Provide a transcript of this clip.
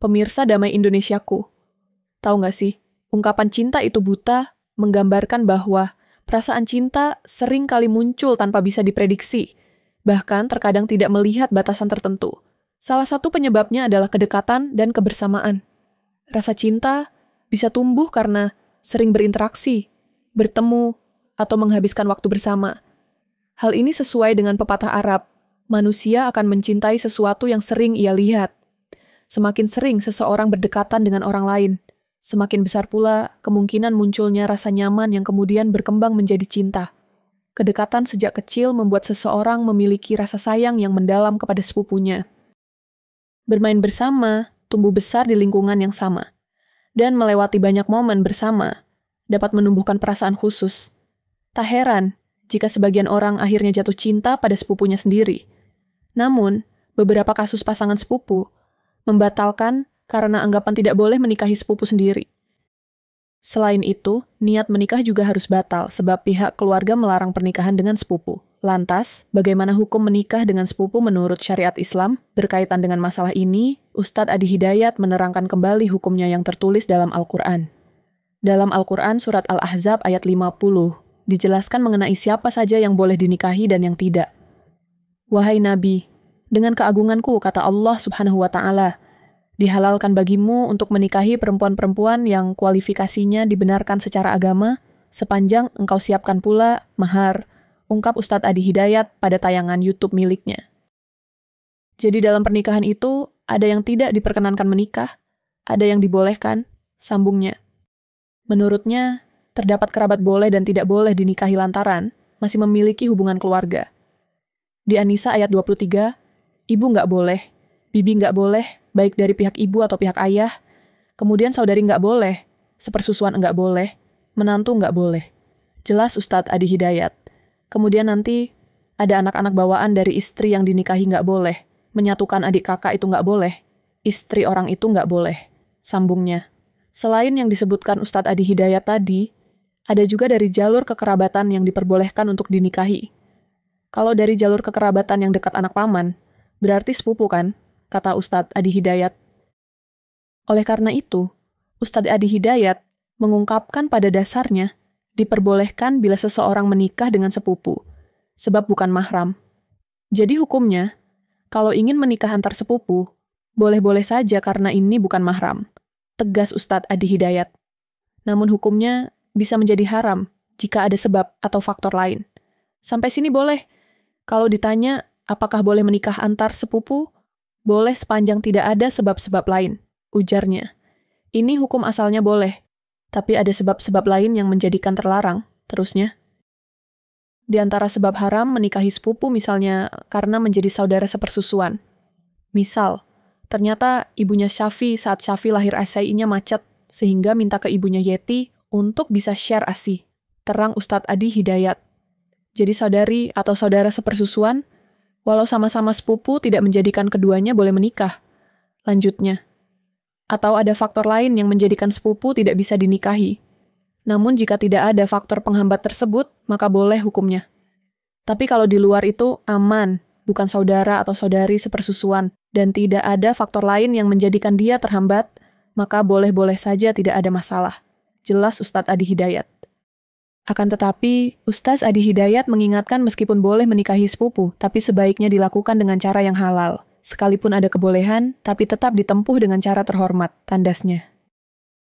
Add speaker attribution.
Speaker 1: pemirsa Damai Indonesiaku. Tahu nggak sih, ungkapan cinta itu buta menggambarkan bahwa perasaan cinta sering kali muncul tanpa bisa diprediksi, bahkan terkadang tidak melihat batasan tertentu. Salah satu penyebabnya adalah kedekatan dan kebersamaan. Rasa cinta bisa tumbuh karena sering berinteraksi, bertemu, atau menghabiskan waktu bersama. Hal ini sesuai dengan pepatah Arab, manusia akan mencintai sesuatu yang sering ia lihat. Semakin sering seseorang berdekatan dengan orang lain, semakin besar pula kemungkinan munculnya rasa nyaman yang kemudian berkembang menjadi cinta. Kedekatan sejak kecil membuat seseorang memiliki rasa sayang yang mendalam kepada sepupunya. Bermain bersama, tumbuh besar di lingkungan yang sama, dan melewati banyak momen bersama dapat menumbuhkan perasaan khusus. Tak heran jika sebagian orang akhirnya jatuh cinta pada sepupunya sendiri. Namun, beberapa kasus pasangan sepupu membatalkan karena anggapan tidak boleh menikahi sepupu sendiri. Selain itu, niat menikah juga harus batal sebab pihak keluarga melarang pernikahan dengan sepupu. Lantas, bagaimana hukum menikah dengan sepupu menurut syariat Islam? Berkaitan dengan masalah ini, Ustadz Adi Hidayat menerangkan kembali hukumnya yang tertulis dalam Al-Quran. Dalam Al-Quran surat Al-Ahzab ayat 50, dijelaskan mengenai siapa saja yang boleh dinikahi dan yang tidak. Wahai Nabi, dengan keagunganku, kata Allah Subhanahu wa Ta'ala, dihalalkan bagimu untuk menikahi perempuan-perempuan yang kualifikasinya dibenarkan secara agama, sepanjang engkau siapkan pula mahar, ungkap Ustadz Adi Hidayat pada tayangan YouTube miliknya. Jadi dalam pernikahan itu, ada yang tidak diperkenankan menikah, ada yang dibolehkan, sambungnya. Menurutnya, terdapat kerabat boleh dan tidak boleh dinikahi lantaran masih memiliki hubungan keluarga. Di An-Nisa ayat 23, ibu nggak boleh, bibi nggak boleh, baik dari pihak ibu atau pihak ayah, kemudian saudari nggak boleh, sepersusuan nggak boleh, menantu nggak boleh. Jelas Ustadz Adi Hidayat. Kemudian nanti ada anak-anak bawaan dari istri yang dinikahi nggak boleh, menyatukan adik kakak itu nggak boleh, istri orang itu nggak boleh. Sambungnya. Selain yang disebutkan Ustadz Adi Hidayat tadi, ada juga dari jalur kekerabatan yang diperbolehkan untuk dinikahi. Kalau dari jalur kekerabatan yang dekat anak paman, berarti sepupu kan, kata Ustadz Adi Hidayat. Oleh karena itu, Ustadz Adi Hidayat mengungkapkan pada dasarnya diperbolehkan bila seseorang menikah dengan sepupu, sebab bukan mahram. Jadi hukumnya, kalau ingin menikah antar sepupu, boleh-boleh saja karena ini bukan mahram, tegas Ustadz Adi Hidayat. Namun hukumnya bisa menjadi haram jika ada sebab atau faktor lain. Sampai sini boleh. Kalau ditanya, apakah boleh menikah antar sepupu? Boleh sepanjang tidak ada sebab-sebab lain, ujarnya. Ini hukum asalnya boleh, tapi ada sebab-sebab lain yang menjadikan terlarang, terusnya. Di antara sebab haram menikahi sepupu misalnya karena menjadi saudara sepersusuan. Misal, ternyata ibunya Syafi saat Syafi lahir ASI-nya macet, sehingga minta ke ibunya Yeti untuk bisa share ASI, terang Ustadz Adi Hidayat. Jadi saudari atau saudara sepersusuan, walau sama-sama sepupu tidak menjadikan keduanya boleh menikah. Lanjutnya. Atau ada faktor lain yang menjadikan sepupu tidak bisa dinikahi. Namun jika tidak ada faktor penghambat tersebut, maka boleh hukumnya. Tapi kalau di luar itu aman, bukan saudara atau saudari sepersusuan, dan tidak ada faktor lain yang menjadikan dia terhambat, maka boleh-boleh saja tidak ada masalah. Jelas Ustadz Adi Hidayat. Akan tetapi, Ustadz Adi Hidayat mengingatkan meskipun boleh menikahi sepupu, tapi sebaiknya dilakukan dengan cara yang halal. Sekalipun ada kebolehan, tapi tetap ditempuh dengan cara terhormat, tandasnya.